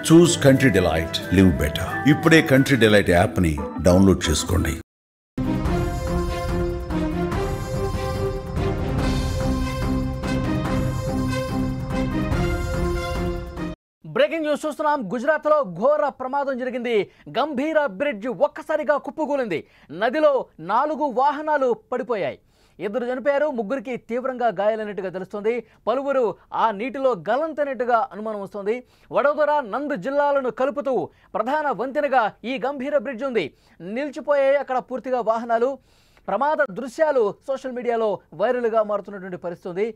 చూస్ country delight, live better. ఇప్పుడే country delight యాప్ని download చేసుకోండి. బ్రేకింగ్ న్యూస్ చూస్తున్నాం. గుజరాత్లో ఘోర ప్రమాదం జరిగింది. గంభీర బ్రిడ్జ్ ఒక్కసారిగా కుప్పకూలింది. నదిలో 4 వాహనాలు పడిపోయాయి. 2 చనిపోయారు, 3కి తీవ్రంగా గాయాలైనట్టుగా తెలుస్తుంది. పలువురు ఆ నీటిలో గల్లంతైనట్టుగా అనుమానం వస్తుంది. వడోదర, నంద్ జిల్లాలను కలుపుతూ ప్రధాన వంతెనగా ఈ గంభీర బ్రిడ్జ్ ఉంది. నిలిచిపోయాయి అక్కడ పూర్తిగా వాహనాలు. ప్రమాద దృశ్యాలు సోషల్ మీడియాలో వైరల్గా మారుతున్నటువంటి పరిస్థితి ఉంది.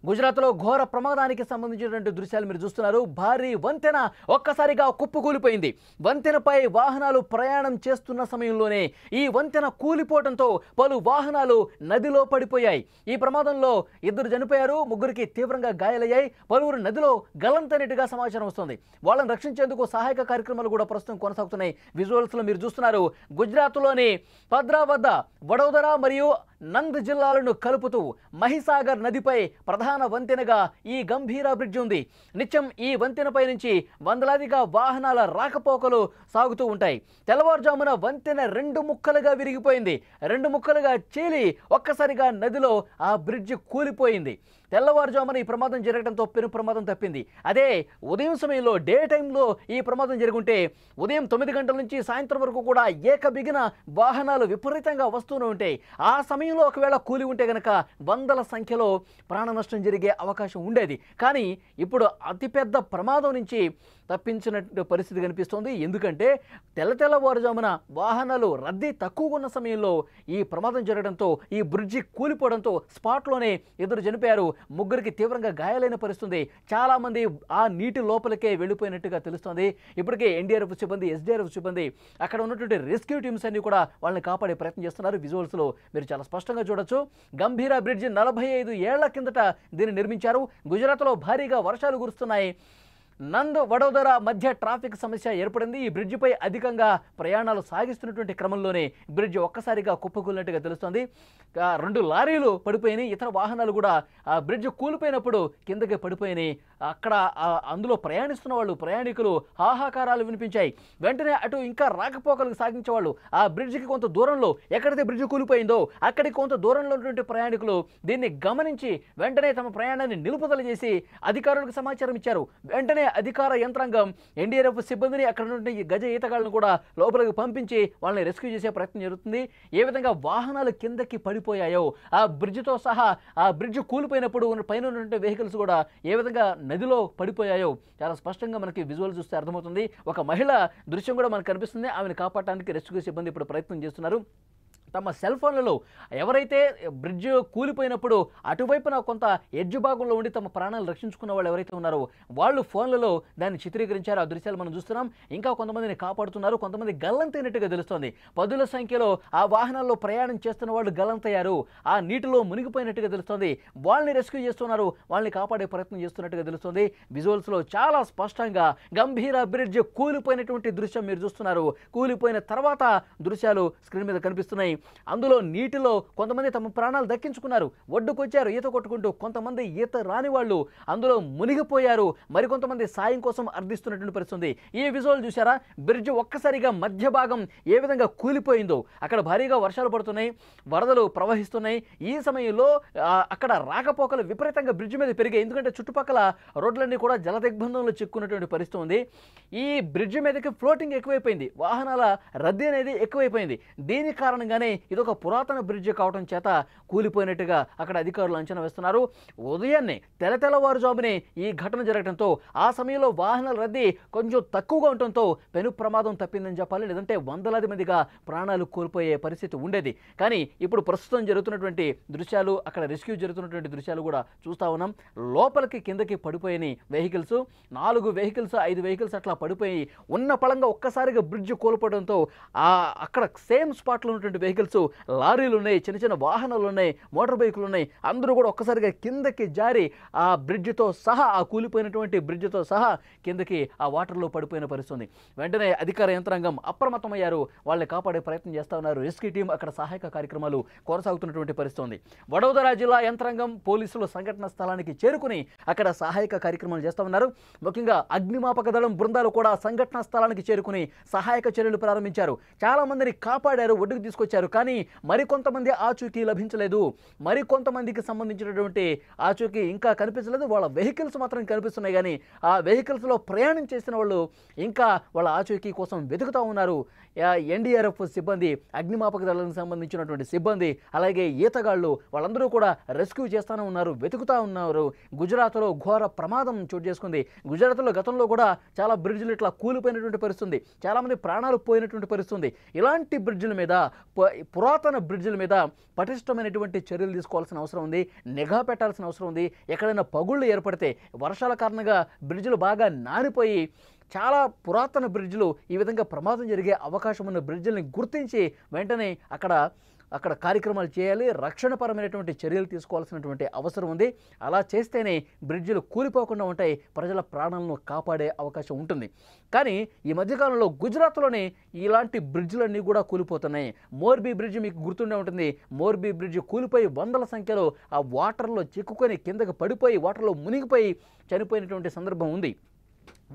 గుజరాత్లో ఘోర ప్రమాదానికి సంబంధించినటువంటి దృశ్యాలు మీరు చూస్తున్నారు. భారీ వంతెన ఒక్కసారిగా కుప్పకూలిపోయింది. వంతెనపై వాహనాలు ప్రయాణం చేస్తున్న సమయంలోనే ఈ వంతెన కూలిపోవడంతో పలు వాహనాలు నదిలో పడిపోయాయి. ఈ ప్రమాదంలో 2 చనిపోయారు, 3కి తీవ్రంగా గాయాలయ్యాయి. పలువురు నదిలో గల్లంతైనట్టుగా సమాచారం వస్తుంది. వాళ్ళని రక్షించేందుకు సహాయక కార్యక్రమాలు కూడా ప్రస్తుతం కొనసాగుతున్నాయి. విజువల్స్లో మీరు చూస్తున్నారు. గుజరాత్లోని పద్రా వద్ద వడోదర మరియు నంద్ జిల్లాలను కలుపుతూ మహిసాగర్ నదిపై ప్రధాన వంతెనగా ఈ గంభీర బ్రిడ్జ్ ఉంది. నిత్యం ఈ వంతెనపై నుంచి వందలాదిగా వాహనాల రాకపోకలు సాగుతూ ఉంటాయి. తెల్లవారుజామున వంతెన 2 ముక్కలుగా విరిగిపోయింది. 2 ముక్కలుగా చీలి ఒక్కసారిగా నదిలో ఆ బ్రిడ్జ్ కూలిపోయింది. తెల్లవారుజామున ఈ ప్రమాదం జరగడంతో పెను ప్రమాదం తప్పింది. అదే ఉదయం సమయంలో డే టైంలో ఈ ప్రమాదం జరుగుంటే ఉదయం 9 గంటల నుంచి సాయంత్రం వరకు కూడా ఏకబిగిన వాహనాలు విపరీతంగా వస్తూనే ఉంటాయి. ఆ సమయంలో ఒకవేళ కూలి ఉంటే గనక వందల సంఖ్యలో ప్రాణ నష్టం జరిగే అవకాశం ఉండేది. కానీ ఇప్పుడు అతిపెద్ద ప్రమాదం నుంచి తప్పించినట్టు పరిస్థితి కనిపిస్తోంది. ఎందుకంటే తెల్లవారుజామున వాహనాలు రద్దీ తక్కువగా ఉన్న సమయంలో ఈ ప్రమాదం జరగడంతో ఈ బ్రిడ్జి కూలిపోవడంతో స్పాట్లోనే 2 చనిపోయారు, 3కి తీవ్రంగా గాయాలైన పరిస్థితి. చాలామంది ఆ నీటి లోపలికే వెళ్ళిపోయినట్టుగా తెలుస్తోంది. ఇప్పటికే ఎన్డీఆర్ఎఫ్ సిబ్బంది, ఎస్డీఆర్ఎఫ్ సిబ్బంది, అక్కడ ఉన్నటువంటి రెస్క్యూ టీమ్స్ అన్ని కూడా వాళ్ళని కాపాడే ప్రయత్నం చేస్తున్నారు. విజువల్స్లో మీరు చాలా స్పష్టంగా చూడొచ్చు. గంభీర బ్రిడ్జ్ 45 ఏళ్ల కిందట దీన్ని నిర్మించారు. గుజరాత్లో భారీగా వర్షాలు కురుస్తున్నాయి. నంద్ వడోదర మధ్య ట్రాఫిక్ సమస్య ఏర్పడింది. ఈ బ్రిడ్జిపై అధికంగా ప్రయాణాలు సాగిస్తున్నటువంటి క్రమంలోనే బ్రిడ్జ్ ఒక్కసారిగా కుప్పకూలినట్టుగా తెలుస్తోంది. 2 లారీలు పడిపోయినాయి. ఇతర వాహనాలు కూడా ఆ బ్రిడ్జ్ కూలిపోయినప్పుడు కిందకి పడిపోయినాయి. అక్కడ అందులో ప్రయాణిస్తున్న వాళ్ళు, ప్రయాణికులు హాహాకారాలు వినిపించాయి. వెంటనే అటు ఇంకా రాకపోకలకు సాగించేవాళ్ళు ఆ బ్రిడ్జికి కొంత దూరంలో, ఎక్కడైతే బ్రిడ్జ్ కూలిపోయిందో అక్కడికి కొంత దూరంలో ఉన్నటువంటి ప్రయాణికులు దీన్ని గమనించి వెంటనే తమ ప్రయాణాన్ని నిలుపుదల చేసి అధికారులకు సమాచారం ఇచ్చారు. వెంటనే అధికార యంత్రాంగం ఎన్డీఆర్ఎఫ్ సిబ్బందిని, అక్కడ నుండి గజ ఈతగాళ్లను కూడా లోపలికి పంపించి వాళ్ళని రెస్క్యూ చేసే ప్రయత్నం జరుగుతుంది. ఏ విధంగా వాహనాలు కిందకి పడిపోయాయో ఆ బ్రిడ్జితో సహా, ఆ బ్రిడ్జ్ కూలిపోయినప్పుడు పైన ఉన్నటువంటి వెహికల్స్ కూడా ఏ విధంగా నదిలో పడిపోయాయో చాలా స్పష్టంగా మనకి విజువల్ చూస్తే అర్థమవుతుంది. ఒక మహిళ దృశ్యం కూడా మనకు కనిపిస్తుంది. ఆమెను కాపాడటానికి రెస్క్యూ సిబ్బంది ఇప్పుడు ప్రయత్నం చేస్తున్నారు. తమ సెల్ ఫోన్లలో ఎవరైతే బ్రిడ్జ్ కూలిపోయినప్పుడు అటువైపున కొంత ఎడ్జ్ భాగంలో ఉండి తమ ప్రాణాలు రక్షించుకున్న వాళ్ళు ఎవరైతే ఉన్నారో వాళ్ళు ఫోన్లలో దాన్ని చిత్రీకరించారు. ఆ దృశ్యాలు మనం చూస్తున్నాం. ఇంకా కొంతమందిని కాపాడుతున్నారు. కొంతమంది గల్లంతైనట్టుగా తెలుస్తోంది. 10ల సంఖ్యలో ఆ వాహనాల్లో ప్రయాణం చేస్తున్న వాళ్ళు గల్లంతయ్యారు. ఆ నీటిలో మునిగిపోయినట్టుగా తెలుస్తోంది. వాళ్ళని రెస్క్యూ చేస్తున్నారు, వాళ్ళని కాపాడే ప్రయత్నం చేస్తున్నట్టుగా తెలుస్తోంది. విజువల్స్లో చాలా స్పష్టంగా గంభీర బ్రిడ్జ్ కూలిపోయినటువంటి దృశ్యం మీరు చూస్తున్నారు. కూలిపోయిన తర్వాత దృశ్యాలు స్క్రీన్ మీద కనిపిస్తున్నాయి. అందులో నీటిలో కొంతమంది తమ ప్రాణాలు దక్కించుకున్నారు, ఒడ్డుకొచ్చారు ఈత కొట్టుకుంటూ. కొంతమంది ఈత రాని వాళ్ళు అందులో మునిగిపోయారు. మరికొంతమంది సాయం కోసం అర్థిస్తున్నటువంటి పరిస్థితి. ఈ విజువల్ చూసారా? బ్రిడ్జ్ ఒక్కసారిగా మధ్య భాగం ఏ విధంగా కూలిపోయిందో. అక్కడ భారీగా వర్షాలు పడుతున్నాయి, వరదలు ప్రవహిస్తున్నాయి. ఈ సమయంలో అక్కడ రాకపోకలు విపరీతంగా బ్రిడ్జ్ మీద పెరిగాయి. ఎందుకంటే చుట్టుపక్కల రోడ్లన్నీ కూడా జల దిగ్బంధంలో చిక్కున్నటువంటి పరిస్థితి ఉంది. ఈ బ్రిడ్జ్ మీదకి ఫ్లోటింగ్ ఎక్కువైపోయింది, వాహనాల రద్దీ అనేది ఎక్కువైపోయింది. దీని కారణంగానే ఇదొక పురాతన బ్రిడ్జ్ కావడం చేత కూలిపోయినట్టుగా అక్కడ అధికారులు అంచనా వేస్తున్నారు. ఉదయాన్నే తెల్లవారుజామునే ఈ ఘటన జరగడంతో ఆ సమయంలో వాహనాల రద్దీ కొంచెం తక్కువగా ఉండటంతో పెను ప్రమాదం తప్పిందని చెప్పాలి. లేదంటే వందలాది మందిగా ప్రాణాలు కోల్పోయే పరిస్థితి ఉండేది. కానీ ఇప్పుడు ప్రస్తుతం జరుగుతున్నటువంటి దృశ్యాలు, అక్కడ రెస్క్యూ జరుగుతున్నటువంటి దృశ్యాలు కూడా చూస్తూ ఉన్నాం. లోపలికి కిందకి పడిపోయిన వెహికల్స్, 4 వెహికల్స్ 5 వెహికల్స్ అట్లా పడిపోయి ఉన్న పళంగా ఒక్కసారిగా బ్రిడ్జ్ కోల్పోవడంతో అక్కడ సేమ్ స్పాట్లో ఉన్నటువంటి వెహికల్స్, లారీలు ఉన్నాయి, చిన్న చిన్న వాహనాలు ఉన్నాయి, మోటార్ బైకులు ఉన్నాయి. అందరూ కూడా ఒక్కసారిగా కిందకి జారి ఆ బ్రిడ్జ్తో సహా, ఆ కూలిపోయినటువంటి బ్రిడ్జ్తో సహా కిందకి ఆ వాటర్లో పడిపోయిన పరిస్థితుంది. వెంటనే అధికార యంత్రాంగం అప్రమత్తమయ్యారు. వాళ్ళని కాపాడే ప్రయత్నం చేస్తూ ఉన్నారు. రెస్క్యూ టీం అక్కడ సహాయక కార్యక్రమాలు కొనసాగుతున్నటువంటి పరిస్థితి. వడోదర జిల్లా యంత్రాంగం, పోలీసులు సంఘటన స్థలానికి చేరుకుని అక్కడ సహాయక కార్యక్రమాలు చేస్తూ ఉన్నారు. ముఖ్యంగా అగ్నిమాపక దళం బృందాలు కూడా సంఘటన స్థలానికి చేరుకుని సహాయక చర్యలు ప్రారంభించారు. చాలా మందిని కాపాడారు, ఒడ్డుకు తీసుకొచ్చారు. కానీ మరికొంతమంది ఆచూకీ లభించలేదు. మరికొంతమందికి సంబంధించినటువంటి ఆచూకీ ఇంకా కనిపించలేదు. వాళ్ళ వెహికల్స్ మాత్రం కనిపిస్తున్నాయి. కానీ ఆ వెహికల్స్లో ప్రయాణం చేసిన వాళ్ళు ఇంకా వాళ్ళ ఆచూకీ కోసం వెతుకుతూ ఉన్నారు. ఎన్డీఆర్ఎఫ్ సిబ్బంది, అగ్నిమాపక దళానికి సంబంధించినటువంటి సిబ్బంది, అలాగే ఈతగాళ్ళు వాళ్ళందరూ కూడా రెస్క్యూ చేస్తూనే ఉన్నారు, వెతుకుతూ ఉన్నారు. గుజరాత్లో ఘోర ప్రమాదం చోటు చేసుకుంది. గుజరాత్లో గతంలో కూడా చాలా బ్రిడ్జ్లు ఇట్లా కూలిపోయినటువంటి పరిస్థితుంది. చాలామంది ప్రాణాలు పోయినటువంటి పరిస్థితుంది. ఇలాంటి బ్రిడ్జ్ల మీద, పురాతన బ్రిడ్జ్ల మీద పటిష్టమైనటువంటి చర్యలు తీసుకోవాల్సిన అవసరం ఉంది. నిఘా పెట్టాల్సిన అవసరం ఉంది. ఎక్కడైనా పగుళ్ళు ఏర్పడితే, వర్షాల కారణంగా బ్రిడ్జ్లు బాగా నానిపోయి చాలా పురాతన బ్రిడ్జ్లు, ఈ విధంగా ప్రమాదం జరిగే అవకాశం ఉన్న బ్రిడ్జ్లని గుర్తించి వెంటనే అక్కడ కార్యక్రమాలు చేయాలి. రక్షణపరమైనటువంటి చర్యలు తీసుకోవాల్సినటువంటి అవసరం ఉంది. అలా చేస్తేనే బ్రిడ్జ్లు కూలిపోకుండా ఉంటాయి, ప్రజల ప్రాణాలను కాపాడే అవకాశం ఉంటుంది. కానీ ఈ మధ్యకాలంలో గుజరాత్లోనే ఇలాంటి బ్రిడ్జ్లన్నీ కూడా కూలిపోతున్నాయి. మోర్బీ బ్రిడ్జ్ మీకు గుర్తుండే ఉంటుంది. మోర్బీ బ్రిడ్జ్ కూలిపోయి వందల సంఖ్యలో ఆ వాటర్లో చిక్కుకొని కిందకు పడిపోయి వాటర్లో మునిగిపోయి చనిపోయినటువంటి సందర్భం ఉంది.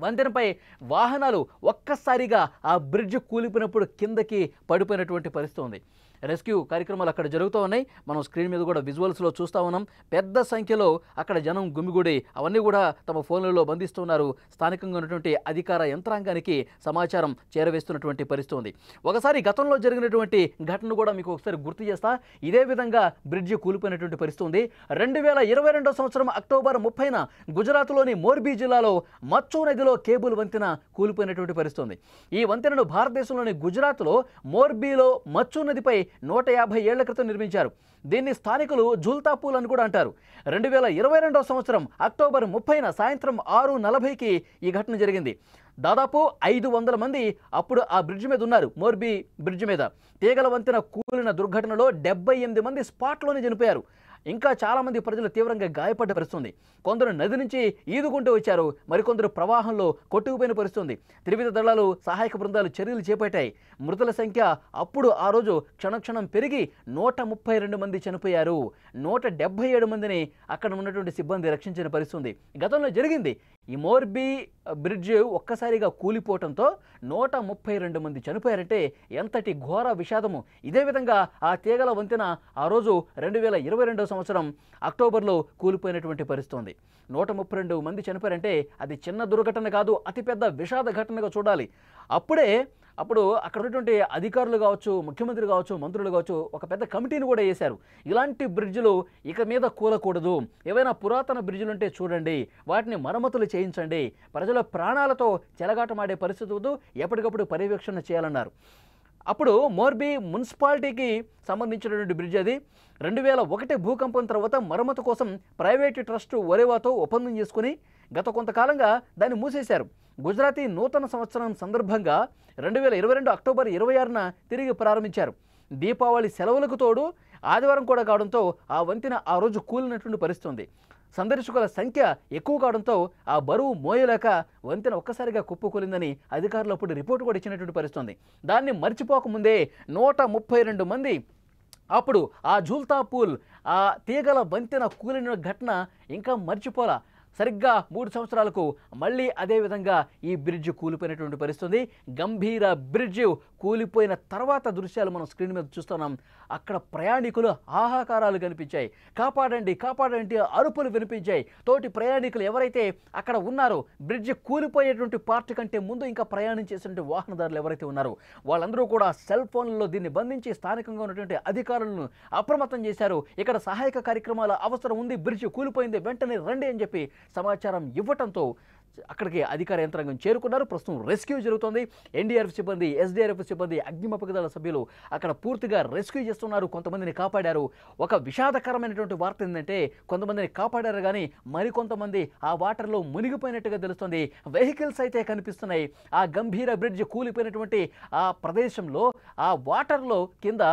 వంతెనపై వాహనాలు ఒక్కసారిగా ఆ బ్రిడ్జ్ కూలిపోయినప్పుడు కిందకి పడిపోయినటువంటి పరిస్థితి ఉంది. రెస్క్యూ కార్యక్రమాలు అక్కడ జరుగుతూ ఉన్నాయి. మనం స్క్రీన్ మీద కూడా విజువల్స్లో చూస్తూ ఉన్నాం. పెద్ద సంఖ్యలో అక్కడ జనం గుమిగూడి అవన్నీ కూడా తమ ఫోన్లలో బంధిస్తున్నారు. స్థానికంగా ఉన్నటువంటి అధికార యంత్రాంగానికి సమాచారం చేరవేస్తున్నటువంటి పరిస్థితి ఉంది. ఒకసారి గతంలో జరిగినటువంటి ఘటన కూడా మీకు ఒకసారి గుర్తు చేస్తా. ఇదే విధంగా బ్రిడ్జి కూలిపోయినటువంటి పరిస్థితి ఉంది. 2022 సంవత్సరం అక్టోబర్ 30న గుజరాత్లోని మోర్బీ జిల్లాలో మచ్చు నదిలో కేబుల్ వంతెన కూలిపోయినటువంటి పరిస్థితి ఉంది. ఈ వంతెనను భారతదేశంలోని గుజరాత్లో మోర్బీలో మచ్చు నదిపై 150 ఏళ్ల క్రితం నిర్మించారు. దీన్ని స్థానికులు జుల్తాపూల్ అని కూడా అంటారు. 2022 సంవత్సరం అక్టోబర్ 30న సాయంత్రం 6:40కి ఈ ఘటన జరిగింది. దాదాపు 500 మంది అప్పుడు ఆ బ్రిడ్జ్ మీద ఉన్నారు. మోర్బీ బ్రిడ్జ్ మీద తీగల వంతెన కూలిన దుర్ఘటనలో 78 మంది స్పాట్లోనే చనిపోయారు. ఇంకా చాలామంది ప్రజలు తీవ్రంగా గాయపడ్డ పరిస్థితుంది. కొందరు నది నుంచి ఈదుకుంటూ వచ్చారు, మరికొందరు ప్రవాహంలో కొట్టుకుపోయిన పరిస్థితుంది. త్రివిధ దళాలు, సహాయక బృందాలు చర్యలు చేపట్టాయి. మృతుల సంఖ్య అప్పుడు ఆ రోజు క్షణక్షణం పెరిగి 132 మంది చనిపోయారు. 177 మందిని అక్కడ ఉన్నటువంటి సిబ్బంది రక్షించిన పరిస్థితుంది గతంలో జరిగింది. ఈ మోర్బీ బ్రిడ్జ్ ఒక్కసారిగా కూలిపోవడంతో 132 మంది చనిపోయారంటే ఎంతటి ఘోర విషాదము. ఇదే విధంగా ఆ తీగల వంతెన ఆ రోజు 2022 సంవత్సరం అక్టోబర్లో కూలిపోయినటువంటి పరిస్థితుంది. 132 మంది చనిపోయారంటే అది చిన్న దుర్ఘటన కాదు, అతిపెద్ద విషాద ఘటనగా చూడాలి. అప్పుడు అక్కడ ఉన్నటువంటి అధికారులు కావచ్చు, ముఖ్యమంత్రి కావచ్చు, మంత్రులు కావచ్చు, ఒక పెద్ద కమిటీని కూడా వేశారు. ఇలాంటి బ్రిడ్జ్లు ఇక మీద కూలకూడదు, ఏవైనా పురాతన బ్రిడ్జ్లు ఉంటే చూడండి, వాటిని మరమ్మతులు చేయించండి, ప్రజల ప్రాణాలతో చెలగాటమాడే పరిస్థితి వద్దు, ఎప్పటికప్పుడు పర్యవేక్షణ చేయాలన్నారు. అప్పుడు మోర్బీ మున్సిపాలిటీకి సంబంధించినటువంటి బ్రిడ్జ్ అది. 2001 భూకంపం తర్వాత మరమ్మతు కోసం ప్రైవేటు ట్రస్ట్ ఒరేవాతో ఒప్పందం చేసుకుని గత కొంతకాలంగా దాన్ని మూసేశారు. గుజరాతీ నూతన సంవత్సరం సందర్భంగా 2022 అక్టోబర్ 26న తిరిగి ప్రారంభించారు. దీపావళి సెలవులకు తోడు ఆదివారం కూడా కావడంతో ఆ వంతెన ఆ రోజు కూలినటువంటి పరిస్థితుంది. సందర్శకుల సంఖ్య ఎక్కువ కావడంతో ఆ బరువు మోయలేక వంతెన ఒక్కసారిగా కుప్పకూలిందని అధికారులు అప్పుడు రిపోర్టు కూడా ఇచ్చినటువంటి పరిస్థితుంది. దాన్ని మర్చిపోకముందే 132 మంది అప్పుడు ఆ జుల్తాపూల్ ఆ తీగల వంతెన కూలిన ఘటన ఇంకా మర్చిపోలా. సరిగ్గా 3 సంవత్సరాలకు మళ్ళీ అదేవిధంగా ఈ బ్రిడ్జ్ కూలిపోయినటువంటి పరిస్థితుంది. గంభీర బ్రిడ్జ్ కూలిపోయిన తర్వాత దృశ్యాలు మనం స్క్రీన్ మీద చూస్తున్నాం. అక్కడ ప్రయాణికులు ఆహాకారాలు కనిపించాయి. కాపాడండి కాపాడండి అరుపులు వినిపించాయి. తోటి ప్రయాణికులు ఎవరైతే అక్కడ ఉన్నారో, బ్రిడ్జ్ కూలిపోయేటువంటి పార్ట్ కంటే ముందు ఇంకా ప్రయాణం చేసినటువంటి వాహనదారులు ఎవరైతే ఉన్నారో వాళ్ళందరూ కూడా సెల్ ఫోన్లలో దీన్ని బంధించి స్థానికంగా ఉన్నటువంటి అధికారులను అప్రమత్తం చేశారు. ఇక్కడ సహాయక కార్యక్రమాల అవసరం ఉంది, బ్రిడ్జ్ కూలిపోయింది, వెంటనే రండి అని చెప్పి సమాచారం ఇవ్వటంతో అక్కడికి అధికార యంత్రాంగం చేరుకున్నారు. ప్రస్తుతం రెస్క్యూ జరుగుతోంది. ఎన్డీఆర్ఎఫ్ సిబ్బంది, ఎస్డీఆర్ఎఫ్ సిబ్బంది, అగ్నిమాపక దళ సభ్యులు అక్కడ పూర్తిగా రెస్క్యూ చేస్తున్నారు. కొంతమందిని కాపాడారు. ఒక విషాదకరమైనటువంటి వార్త ఏంటంటే కొంతమందిని కాపాడారు కానీ మరికొంతమంది ఆ వాటర్లో మునిగిపోయినట్టుగా తెలుస్తుంది. వెహికల్స్ అయితే కనిపిస్తున్నాయి. ఆ గంభీర బ్రిడ్జ్ కూలిపోయినటువంటి ఆ ప్రదేశంలో ఆ వాటర్లో కింద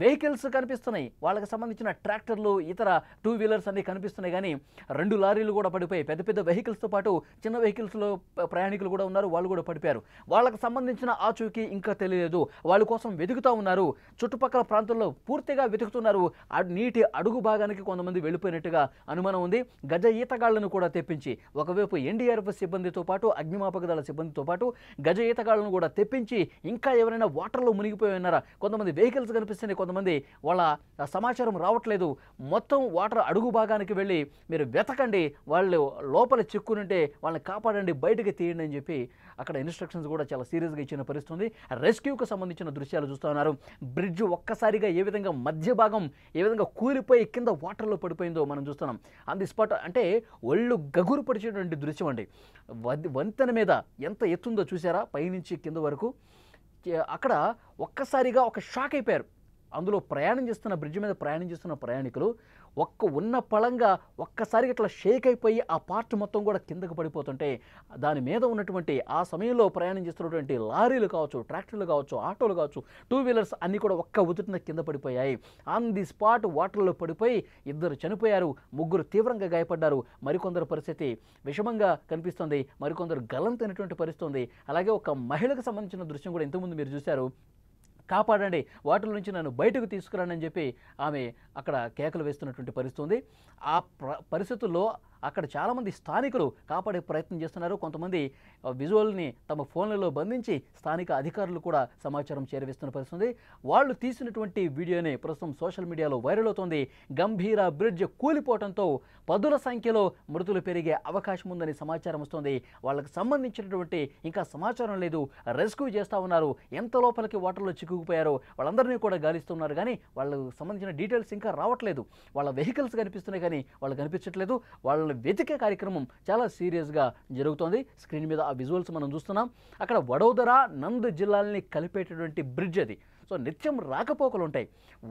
వెహికల్స్ కనిపిస్తున్నాయి, వాళ్ళకి సంబంధించిన ట్రాక్టర్లు, ఇతర 2 వీలర్స్ అన్నీ కనిపిస్తున్నాయి. కానీ 2 లారీలు కూడా పడిపోయి, పెద్ద పెద్ద వెహికల్స్తో పాటు చిన్న వెహికల్స్లో ప్రయాణికులు కూడా ఉన్నారు, వాళ్ళు కూడా పడిపోయారు. వాళ్ళకి సంబంధించిన ఆచూకీ ఇంకా తెలియలేదు. వాళ్ళ కోసం వెతుకుతూ ఉన్నారు. చుట్టుపక్కల ప్రాంతాల్లో పూర్తిగా వెతుకుతున్నారు. నీటి అడుగు భాగానికి కొంతమంది వెళ్ళిపోయినట్టుగా అనుమానం ఉంది. గజ ఈతగాళ్లను కూడా తెప్పించి, ఒకవైపు ఎన్డీఆర్ఎఫ్ సిబ్బందితో పాటు అగ్నిమాపక దళ సిబ్బందితో పాటు గజ ఈతగాళ్లను కూడా తెప్పించి, ఇంకా ఎవరైనా వాటర్లో మునిగిపోయి ఉన్నారా, కొంతమంది వెహికల్స్ కనిపిస్తున్నాయి, కొంతమంది వాళ్ళ సమాచారం రావట్లేదు, మొత్తం వాటర్ అడుగు భాగానికి వెళ్ళి మీరు వెతకండి, వాళ్ళు లోపల చిక్కునుంటే వాళ్ళని కాపాడండి, బయటకు తీయండి అని చెప్పి అక్కడ ఇన్స్ట్రక్షన్స్ కూడా చాలా సీరియస్గా ఇచ్చిన పరిస్థితుంది. రెస్క్యూకు సంబంధించిన దృశ్యాలు చూస్తూ ఉన్నారు. బ్రిడ్జ్ ఒక్కసారిగా ఏ విధంగా మధ్య భాగం ఏ విధంగా కూలిపోయి కింద వాటర్లో పడిపోయిందో మనం చూస్తున్నాం. ఆన్ ది స్పాట్ అంటే ఒళ్ళు గగురు పడిచేటువంటి దృశ్యం అండి. వంతెన మీద ఎంత ఎత్తుందో చూసారా, పైనుంచి కింద వరకు. అక్కడ ఒక్కసారిగా ఒక షాక్ అయిపోయారు. అందులో బ్రిడ్జ్ మీద ప్రయాణం చేస్తున్న ప్రయాణికులు ఉన్న పళంగా ఒక్కసారిగా ఇట్లా షేక్ అయిపోయి ఆ పార్ట్ మొత్తం కూడా కిందకు పడిపోతుంటే, దాని మీద ఉన్నటువంటి ఆ సమయంలో ప్రయాణం చేస్తున్నటువంటి లారీలు కావచ్చు, ట్రాక్టర్లు కావచ్చు, ఆటోలు కావచ్చు, 2 వీలర్స్ అన్నీ కూడా ఒక్క ఉదుటిన కింద పడిపోయాయి. ఆన్ ది స్పాట్ వాటర్లో పడిపోయి 2 చనిపోయారు, 3 తీవ్రంగా గాయపడ్డారు. మరికొందరు పరిస్థితి విషమంగా కనిపిస్తుంది, మరికొందరు గల్లంతైనటువంటి పరిస్థితి ఉంది. అలాగే ఒక మహిళకు సంబంధించిన దృశ్యం కూడా ఇంతకుముందు మీరు చూశారు. కాపాడండి, వాటిల నుంచి నన్ను బయటకు తీసుకురానని చెప్పి ఆమె అక్కడ కేకలు వేస్తున్నటువంటి పరిస్థితి ఉంది. ఆ పరిస్థితుల్లో అక్కడ చాలామంది స్థానికులు కాపాడే ప్రయత్నం చేస్తున్నారు. కొంతమంది విజువల్ని తమ ఫోన్లలో బంధించి స్థానిక అధికారులు కూడా సమాచారం చేరవేస్తున్న పరిస్థితి. వాళ్ళు తీసినటువంటి వీడియోని ప్రస్తుతం సోషల్ మీడియాలో వైరల్ అవుతోంది. గంభీర బ్రిడ్జ్ కూలిపోవడంతో 10ల సంఖ్యలో మృతులు పెరిగే అవకాశం ఉందని సమాచారం వస్తోంది. వాళ్ళకి సంబంధించినటువంటి ఇంకా సమాచారం లేదు. రెస్క్యూ చేస్తూ ఉన్నారు. ఎంత లోపలికి వాటర్లో చిక్కుకుపోయారో వాళ్ళందరినీ కూడా గాలిస్తున్నారు. కానీ వాళ్ళకు సంబంధించిన డీటెయిల్స్ ఇంకా రావట్లేదు. వాళ్ళ వెహికల్స్ కనిపిస్తున్నాయి కానీ వాళ్ళు కనిపించట్లేదు. వాళ్ళని వెతికే కార్యక్రమం చాలా సీరియస్గా జరుగుతోంది. స్క్రీన్ మీద ఆ విజువల్స్ మనం చూస్తున్నాం. అక్కడ వడోదర, నంద్ జిల్లాలని కలిపేటటువంటి బ్రిడ్జ్ అది. సో నిత్యం రాకపోకలు ఉంటాయి.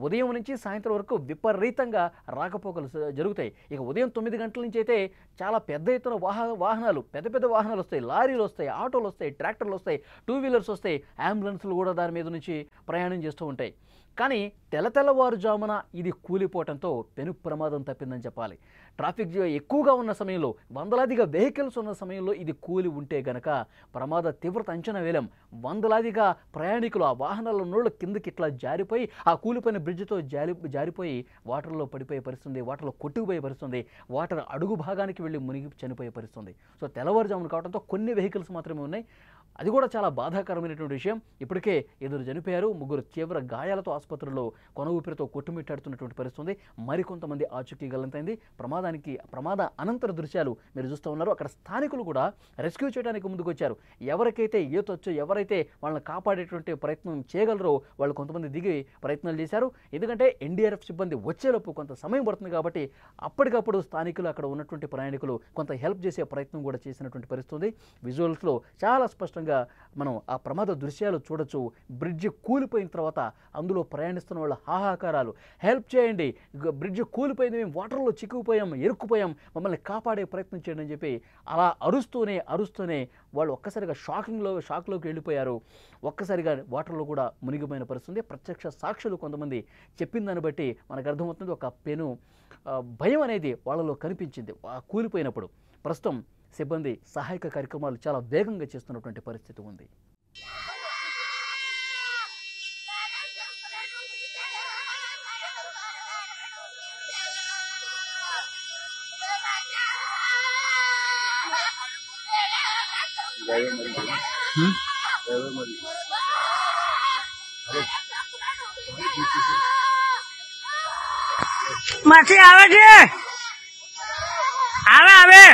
ఉదయం నుంచి సాయంత్రం వరకు విపరీతంగా రాకపోకలు జరుగుతాయి. ఇక ఉదయం 9 గంటల నుంచి అయితే చాలా పెద్ద ఎత్తున వాహనాలు, పెద్ద పెద్ద వాహనాలు వస్తాయి, లారీలు వస్తాయి, ఆటోలు వస్తాయి, ట్రాక్టర్లు వస్తాయి, 2 వీలర్స్ వస్తాయి, అంబులెన్స్లు కూడా దాని మీద నుంచి ప్రయాణం చేస్తూ ఉంటాయి. కానీ తెల్లవారుజామున ఇది కూలిపోవడంతో పెను ప్రమాదం తప్పిందని చెప్పాలి. ట్రాఫిక్ ఎక్కువగా ఉన్న సమయంలో, వందలాదిగా వెహికల్స్ ఉన్న సమయంలో ఇది కూలి ఉంటే గనక ప్రమాద తీవ్రత అంచనా వేలాం. వందలాదిగా ప్రయాణికులు ఆ వాహనాల నోళ్ళు కిందకి ఇట్లా జారిపోయి, ఆ కూలిపోయిన బ్రిడ్జ్తో జారిపోయి వాటర్లో పడిపోయే పరిస్థితుంది, వాటర్లో కొట్టుకుపోయే పరిస్థితుంది, వాటర్ అడుగు భాగానికి వెళ్ళి మునిగి చనిపోయే పరిస్థితుంది. సో తెల్లవారుజామున కావడంతో కొన్ని వెహికల్స్ మాత్రమే ఉన్నాయి. అది కూడా చాలా బాధాకరమైనటువంటి విషయం. ఇప్పటికే 2 చనిపోయారు, 3 తీవ్ర గాయాలతో ఆసుపత్రిలో కొన ఊపిరితో కొట్టుమిట్టాడుతున్నటువంటి పరిస్థితుంది. మరికొంతమంది ఆచూకీ గల్లంతైంది. ప్రమాద అనంతర దృశ్యాలు మీరు చూస్తూ ఉన్నారు. అక్కడ స్థానికులు కూడా రెస్క్యూ చేయడానికి ముందుకు వచ్చారు. ఎవరికైతే ఈతొచ్చో, ఎవరైతే వాళ్ళని కాపాడేటువంటి ప్రయత్నం చేయగలరో వాళ్ళు కొంతమంది దిగి ప్రయత్నాలు చేశారు. ఎందుకంటే ఎన్డీఆర్ఎఫ్ సిబ్బంది వచ్చేలోపు కొంత సమయం పడుతుంది కాబట్టి అప్పటికప్పుడు స్థానికులు, అక్కడ ఉన్నటువంటి ప్రయాణికులు కొంత హెల్ప్ చేసే ప్రయత్నం కూడా చేసినటువంటి పరిస్థితుంది. విజువల్స్లో చాలా స్పష్టంగా మనం ఆ ప్రమాద దృశ్యాలు చూడొచ్చు. బ్రిడ్జ్ కూలిపోయిన తర్వాత అందులో ప్రయాణిస్తున్న వాళ్ళ హాహాకారాలు, హెల్ప్ చేయండి, బ్రిడ్జ్ కూలిపోయింది, మేము వాటర్లో చిక్కుకుపోయాం, ఇరుక్కుపోయాం, మమ్మల్ని కాపాడే ప్రయత్నం చేయండి అని చెప్పి అలా అరుస్తూనే వాళ్ళు ఒక్కసారిగా షాక్లోకి వెళ్ళిపోయారు. ఒక్కసారిగా వాటర్లో కూడా మునిగిపోయిన పరిస్థితి. ప్రత్యక్ష సాక్షులు కొంతమంది చెప్పిన దాన్ని బట్టి మనకు అర్థమవుతుంది. ఒక భయం అనేది వాళ్ళలో కనిపించింది ఆ కూలిపోయినప్పుడు. ప్రస్తుతం సిబ్బంది సహాయక కార్యక్రమాలు చాలా వేగంగా చేస్తున్నటువంటి పరిస్థితి ఉంది. masih આવે છે આવે